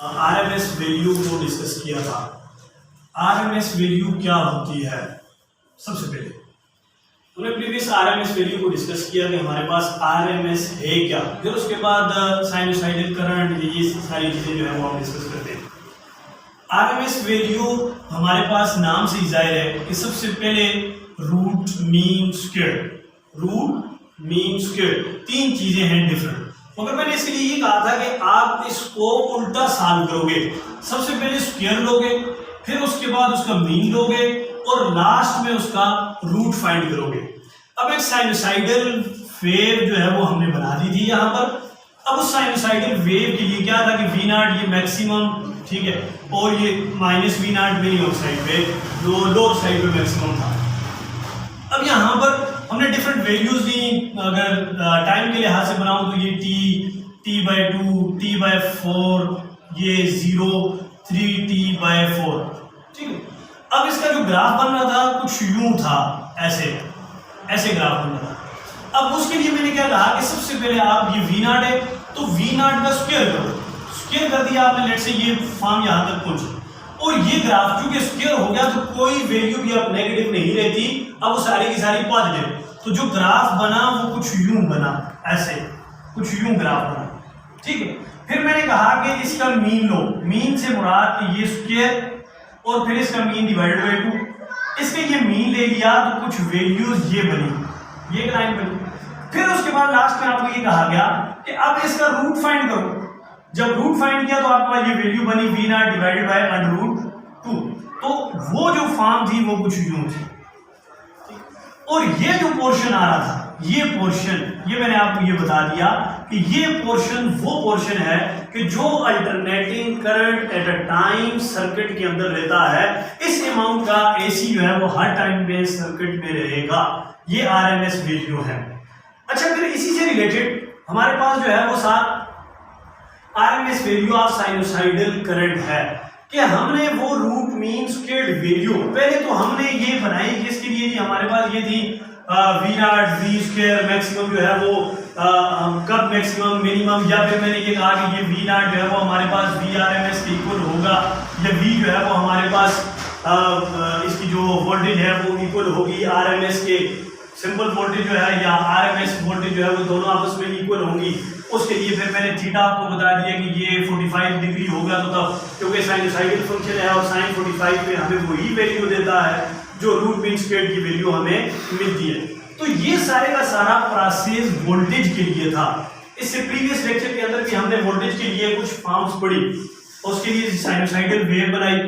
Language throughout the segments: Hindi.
आरएमएस वैल्यू को डिस्कस किया था। आरएमएस वैल्यू क्या होती है? सबसे पहले हमने प्रीवियस आरएमएस वैल्यू को डिस्कस किया कि हमारे पास आरएमएस है क्या, फिर उसके बाद साइनोसाइडल करंट, ये सारी चीजें जो है वो हम डिस्कस करते हैं। आरएमएस वैल्यू हमारे पास नाम से ही जाहिर है कि सबसे पहले रूट मीन स्क्वायर, तीन चीजें हैं डिफरेंट। मगर मैंने इसके लिए ये कहा था कि आप इसको उल्टा सॉल्व करोगे। सबसे पहले स्क्वायर लोगे, फिर उसके बाद उसका मीन लोगे और लास्ट में उसका रूट फाइंड करोगे। अब एक साइनोसाइडल वेव जो है वो हमने बना दी थी यहाँ पर। अब उस साइनोसाइडल वेव के लिए क्या था कि वी नॉट ये मैक्सिमम, ठीक है, और ये minus V naught minimum side पे, जो लोअर साइड पे मैक्सिमम था। अब यहाँ पर हमने डिफरेंट वैल्यूज दी। अगर टाइम के लिहाज से बनाऊं तो ये t/2, t/4, ये 0, 3t/4, ठीक है। अब इसका जो ग्राफ बन रहा था कुछ यूं था, ऐसे ग्राफ बन रहा था। अब उसके लिए मैंने क्या कहा कि सबसे पहले आप ये v0 है तो v0 का स्क्वायर करो। स्क्वायर कर दिया आपने, लेट से ये फॉर्म यहाँ तक पहुंची और ये ग्राफ चूंकि स्क्वायर हो गया तो कोई वैल्यू भी अब नेगेटिव नहीं रहती, अब वो सारी की सारी पॉजिटिव। तो जो ग्राफ बना वो कुछ यूं बना, ऐसे कुछ यूं ग्राफ बना, ठीक है। फिर मैंने कहा कि इसका मीन लो। मीन से मुराद ये स्क्वायर और फिर इसका मीन डिवाइडेड बाय 2। इसके ये मीन ले लिया तो कुछ वैल्यूज ये बनी, ये लाइन बनी। फिर उसके बाद लास्ट में आपको ये कहा गया कि अब इसका रूट फाइंड करो। जब रूट फाइंड किया तो आपके पास ये वैल्यू बनी v0 डिवाइडेड बाय √2। तो वो जो फॉर्म थी वो कुछ यूं थी। और ये जो पोर्शन आ रहा था, ये पोर्शन, ये मैंने आपको ये बता दिया कि ये पोर्शन वो पोर्शन है कि जो alternating current at a time circuit के अंदर रहता है। इस अमाउंट का एसी जो है वो हर टाइम पे सर्किट में रहेगा। ये आरएमएस वैल्यू है। अच्छा, फिर इसी से रिलेटेड हमारे पास जो है वो साथ RMS value of sinusoidal current है कि हमने वो रूट मीन स्क्वायर्ड वैल्यू पहले तो हमने ये बनाई कि इसके लिए जी हमारे पास ये थी v0 v स्क्वायर मैक्सिमम जो है वो कब मैक्सिमम मिनिमम, या फिर मैंने ये कहा कि ये v0 जो है वो हमारे पास Vrms के इक्वल होगा, या v जो है वो हमारे पास इसकी जो वोल्टेज है वो इक्वल होगी RMS के। सिंपल वोल्टेज जो है या RMS वोल्टेज जो है वो दोनों आपस में इक्वल होंगी। उसके लिए फिर मैंने थीटा आपको बता दिया कि ये 45 डिग्री होगा, तो तब क्योंकि साइनोसाइडल फंक्शन है और साइन 45 पे हमें वही वैल्यू देता है जो रूट मीन स्क्वायर की वैल्यू हमें मिलती है। तो ये सारे का सारा प्रोसेस वोल्टेज के लिए था। इससे प्रीवियस लेक्चर के अंदर भी हमने वोल्टेज के लिए कुछ फॉर्म्स पढ़ी, उसके लिए साइनोसाइडल वेव बनाई।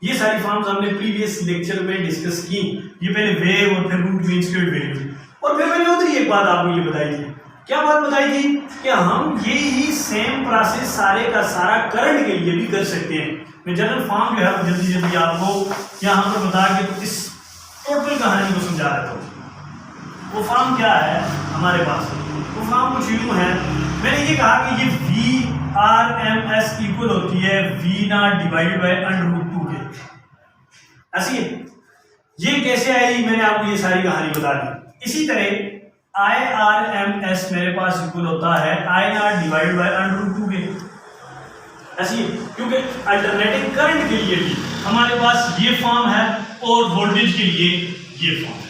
ये सारी फॉर्म्स हमने प्रीवियस लेक्चर में डिस्कस की। ये पहले वेव और फिर रूट मीन स्क्वायर वैल्यू, और फिर मैंने उधर एक बात आपको ये बताई थी। क्या बात बताई थी कि हम ये ही सेम प्रोसेस सारे का सारा करंट के लिए भी कर सकते हैं। मैं जनरल फॉर्म जो है जल्दी जल्दी आपको यहाँ पर बता के इस टोटल कहानी को समझा रहा था। वो फॉर्म क्या है हमारे पास? वो फॉर्म कुछ यूं है। मैंने ये कहा कि ये Vrms इक्वल होती है v0 डिवाइडेड बाय √2 के। ऐसी है। ये कैसे आई मैंने आपको ये सारी कहानी बता दी। इसी तरह Irms मेरे पास इक्वल होता है I0 डिवाइडेड बाय √2 के। ऐसी है, क्योंकि अल्टरनेटिंग करंट के लिए भी हमारे पास ये फॉर्म है और वोल्टेज के लिए ये फॉर्म है।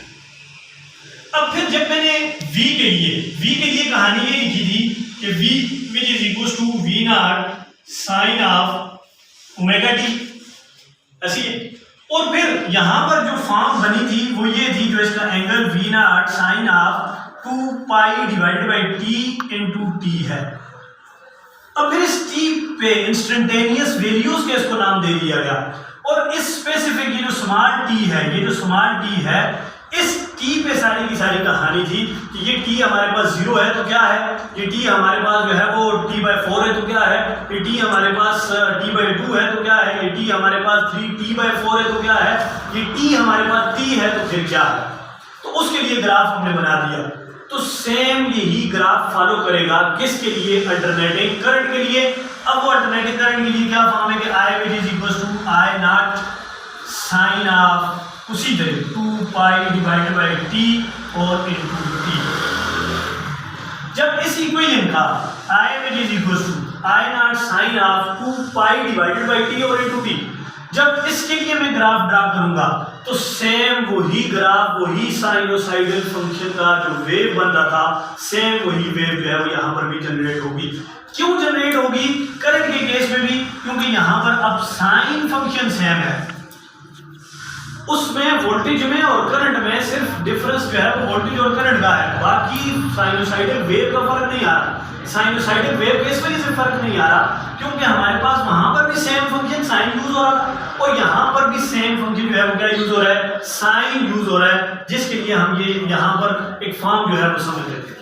अब फिर जब मैंने V के लिए कहानी ये लिखी थी कि V which is equals to V0 sin of omega t, ऐसी है। और फिर यहां पर जो फॉर्म बनी थी वो ये थी, जो इसका angle V0 sin of 2 divided by t into t है। अब फिर इस t पे इंस्टेंटेनियस वैल्यूज के इसको नाम दे दिया गया, और इस स्पेसिफिक ये जो स्मॉल t है, ये जो स्मॉल t है, इस t पे सारी की सारी कहानी थी कि ये t हमारे पास 0 है तो क्या है, ये t हमारे पास जो है वो t/4 है तो क्या है, ये t हमारे पास t/2 है तो क्या है, ये t हमारे पास 3t/4 है तो क्या है, ये t हमारे पास t है तो फिर क्या है। तो उसके लिए ग्राफ हमने बना दिया। तो सेम यही ग्राफ फॉलो करेगा किसके लिए? अल्टरनेटिंग करंट के लिए। अब वो अल्टरनेटिंग करंट के लिए क्या फॉर्म है कि I which is equals to I0 sin of उसी तरह 2 डिवाइडेड बाई t और इंटू t। जब इस इक्वेशन का I which is equals to I naught sine of 2 pi divided by T और इनटू टी। जब इसके लिए मैं ग्राफ ड्रा करूंगा तो सेम वही ग्राफ, वही साइनोसाइडल फंक्शन का जो वेव बन रहा था, सेम वही वेव जो है वो यहाँ पर भी जनरेट होगी। क्यों जनरेट होगी करंट के केस में भी? क्योंकि यहाँ पर अब साइन फंक्शन सेम है, उसमें वोल्टेज में और करंट में सिर्फ डिफरेंस जो है वो वोल्टेज और करंट का है, बाकी साइनोसाइडल वेव का फर्क नहीं आ रहा। साइनोसाइडल वेव के इस वजह से फर्क नहीं आ रहा क्योंकि हमारे पास वहां पर भी सेम फंक्शन साइन यूज हो रहा था और यहाँ पर भी सेम फंक्शन जो है वो क्या यूज हो रहा है, साइन यूज हो रहा है, जिसके लिए हम ये यहाँ पर एक फॉर्म जो है वो समझ लेते हैं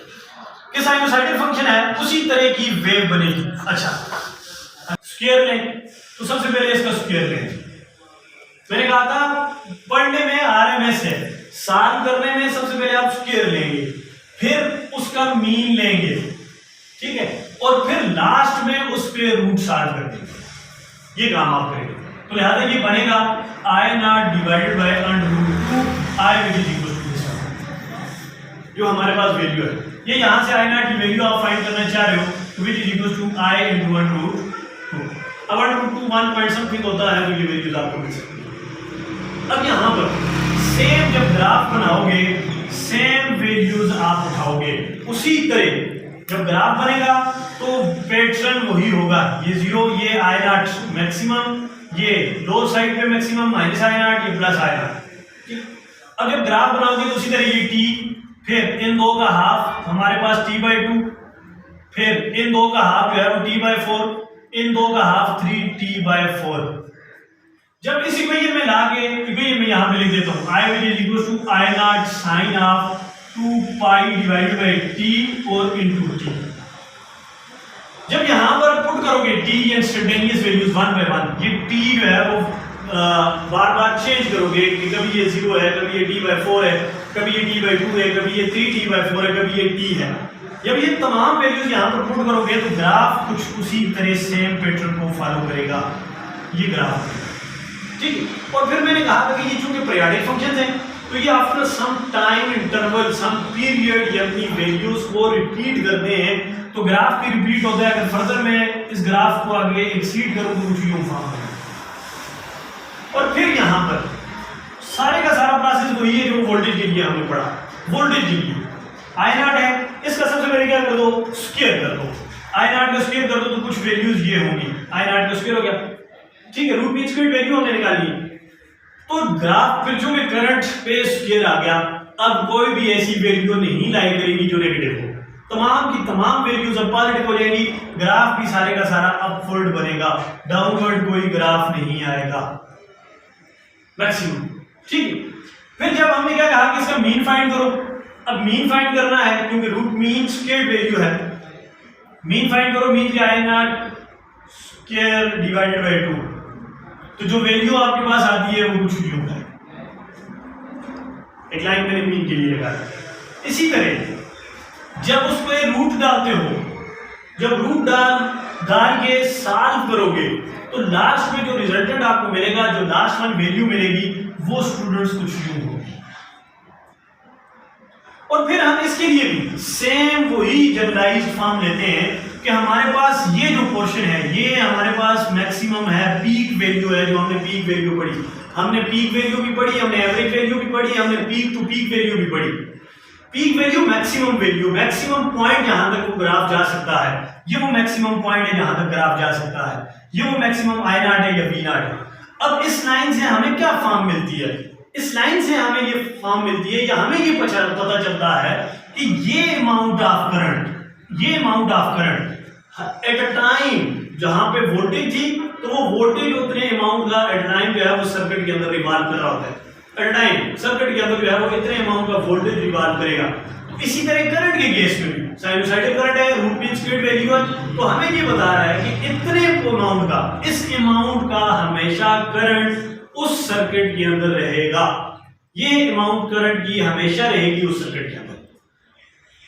कि साइनोसाइडल फंक्शन है, उसी तरह की वेव बनेगी। अच्छा, स्क्वायर लें तो सबसे पहले इसका स्क्वायर लें। मैंने कहा था पढ़ने में आरएमएस है, सॉल्व करने में सबसे पहले आप स्क्वायर लेंगे, फिर उसका मीन लेंगे, ठीक है, और फिर लास्ट में उस पे रूट सॉल्व कर देंगे। ये काम आप करेंगे तो लिहाजा ये बनेगा I naught divided by √2 I which is equal to this, जो हमारे पास वैल्यू है। ये यहां से आई नॉट की वैल्यू आप फाइंड करना चाह रहे हो which is equal to I into √2। अब √2 1 पॉइंट समथिंग होता है तो ये वैल्यूज आपको मिल सकती है। अब यहां पर सेम जब ग्राफ बनाओगे सेम वैल्यूज आप उठाओगे, उसी तरह जब ग्राफ बनेगा तो पैटर्न वही होगा, ये 0, ये आई नॉट मैक्सिमम, ये लो साइड पे मैक्सिमम माइनस आई नॉट, ये प्लस आई नॉट। अब जब ग्राफ बनाओगे तो उसी तरह ये टी, फिर इन दो का हाफ हमारे पास t/2, फिर इन दो का हाफ जो है वो t/4, इन दो का हाफ 3t/4। जब इस इक्वेशन में लाके इक्वेशन में यहां पे लिख देता हूं I which is equal to I naught sine of 2 pi divided by T और इनटू टी। जब यहां पर पुट करोगे टी इंस्टेंटेनियस वैल्यूज 1 बाय 1, ये टी जो है वो बार बार चेंज करोगे कि कभी ये 0 है, कभी ये t/4 है, कभी ये t/2 है, कभी ये 3t/4 है, कभी ये t है। जब ये तमाम वैल्यूज यहां पर पुट करोगे तो ग्राफ कुछ उसी तरह सेम पैटर्न को फॉलो करेगा, ये ग्राफ, ठीक है। और फिर मैंने कहा था कि ये चूंकि पीरियोडिक फंक्शंस हैं तो ये after some time interval, some period ये अपनी वैल्यूज को रिपीट करते हैं, तो ग्राफ भी रिपीट होता है। अगर फर्दर मैं इस ग्राफ को आगे एक्सीड करूं तो कुछ यूं फॉर्म होगा। और फिर यहां पर सारे का सारा प्रोसेस वही है जो वोल्टेज के लिए हमने पढ़ा। वोल्टेज के लिए आई नॉट है, इसका सबसे पहले क्या कर दो, स्क्वायर कर दो। आई नॉट का स्क्वायर कर दो तो कुछ वैल्यूज ये होंगी, आई नॉट का स्क्वायर हो गया, ठीक है, रूट मीन स्क्वायर वैल्यू हमने निकाली। तो ग्राफ पे जो में करंट पे स्क्वायर आ गया, अब कोई भी ऐसी वैल्यू नहीं लाई करेगी जो नेगेटिव हो, तमाम की तमाम वैल्यूज अब पॉजिटिव हो जाएगी, ग्राफ भी सारे का सारा अपवर्ड बनेगा, डाउनवर्ड कोई ग्राफ नहीं आएगा मैक्सिमम, ठीक है। फिर जब हमने क्या कहा कि इसका मीन फाइंड करो, अब मीन फाइंड करना है क्योंकि रूट मीन स्क्वायर वैल्यू है, मीन फाइंड करो, मीन क्या है नॉट स्क्वायर डिवाइडेड बाय 2, तो जो वैल्यू आपके पास आती है वो कुछ यूं है, एक लाइन मैंने मीन के लिए लगाया। इसी तरह जब उस पर रूट डालते हो, जब रूट डाल के सॉल्व करोगे तो लास्ट में जो रिजल्टेंट आपको मिलेगा, जो लास्ट में वैल्यू मिलेगी वो स्टूडेंट्स कुछ यूं होगी। और फिर हम इसके लिए भी सेम वही जनरलाइज्ड फॉर्म लेते हैं कि हमारे पास ये जो पोर्शन है ये हमारे पास मैक्सिमम है, पीक वैल्यू है, जो हमने पीक वैल्यू पढ़ी, हमने पीक वैल्यू भी पढ़ी, हमने एवरेज वैल्यू भी पढ़ी, हमने पीक टू पीक वैल्यू भी पढ़ी। Peak value, maximum value, maximum point जहां तक वो ग्राफ जा सकता है, ये वो मैक्सिमम पॉइंट है जहां तक ग्राफ जा सकता है, ये वो मैक्सिमम आई नॉट है या वी नॉट है। अब इस लाइन से हमें क्या फॉर्म मिलती है, इस लाइन से हमें ये फॉर्म मिलती है या हमें ये पता चलता है कि ये अमाउंट ऑफ करंट, ये amount of current at a time जहां पे वोल्टेज थी तो वो वोल्टेज उतने अमाउंट का एट टाइम जो है वो सर्किट के अंदर रिवॉल्व कर रहा होता है, एट टाइम सर्किट के अंदर जो है वो इतने अमाउंट का वोल्टेज रिवॉल्व करेगा। तो इसी तरह करंट के केस में भी साइनोसाइडल करंट है, रूट मीन स्क्वायर वैल्यू है, तो हमें ये बता रहा है कि इतने अमाउंट का, इस अमाउंट का हमेशा करंट उस सर्किट के अंदर रहेगा, ये अमाउंट करंट की हमेशा रहेगी उस सर्किट के अंदर।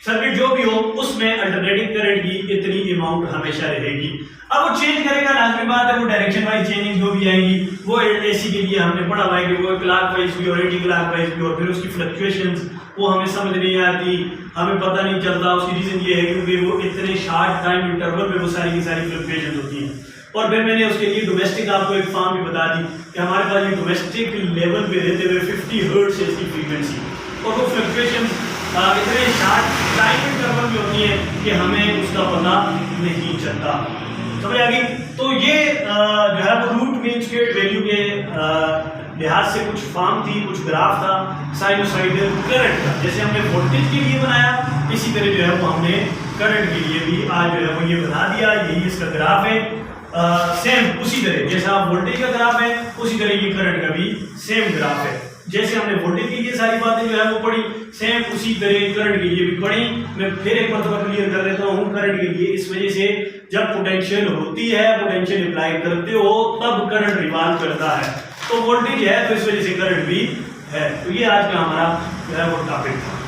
सर्किट जो भी हो उसमें अल्टरनेटिंग करंट की इतनी अमाउंट हमेशा रहेगी। अब वो चेंज करेगा, लाजमी बात है, वो डायरेक्शन वाइज चेंजिंग जो भी आएगी वो एसी के लिए हमने पढ़ा हुआ है कि वो क्लॉकवाइज भी और एंटी क्लॉकवाइज भी, और फिर उसकी फ्लक्चुएशंस वो हमें समझ नहीं आती, हमें पता नहीं चलता। उसकी रीज़न ये है क्योंकि वो इतने शार्ट टाइम इंटरवल में वो सारी की सारी फ्लक्चुएशन होती हैं। और फिर मैंने उसके लिए डोमेस्टिक आपको एक फॉर्म भी बता दी कि हमारे पास ये डोमेस्टिक लेवल पे रहते हुए 50 हर्ट्ज है इसकी फ्रीक्वेंसी, और वो फ्लक्चुएशन इतने शार्ट टाइम इंटरवल में होती है कि हमें उसका पता नहीं चलता। समझ आ गई? तो ये जो है वो रूट मीन स्क्वेयर्ड वैल्यू के लिहाज से कुछ फॉर्म थी, कुछ ग्राफ था साइनोसॉइडल करंट का। जैसे हमने वोल्टेज के लिए बनाया, इसी तरह जो है वो हमने करंट के लिए भी आज जो है वो ये बना दिया। यही इसका ग्राफ है। सेम उसी तरह जैसा वोल्टेज का ग्राफ है, उसी तरह ये करंट का भी सेम ग्राफ है। जैसे हमने वोल्टेज के लिए सारी बातें जो है वो पढ़ी, सेम उसी तरह करंट के लिए भी पढ़ी। मैं फिर एक मरतबा क्लियर कर देता हूँ करंट के लिए। इस वजह से जब पोटेंशियल होती है, पोटेंशियल अप्लाई करते हो तब करंट रिवॉल्व करता है। तो वोल्टेज है तो इस वजह से करंट भी है। तो ये आज का हमारा जो है वो टॉपिक था।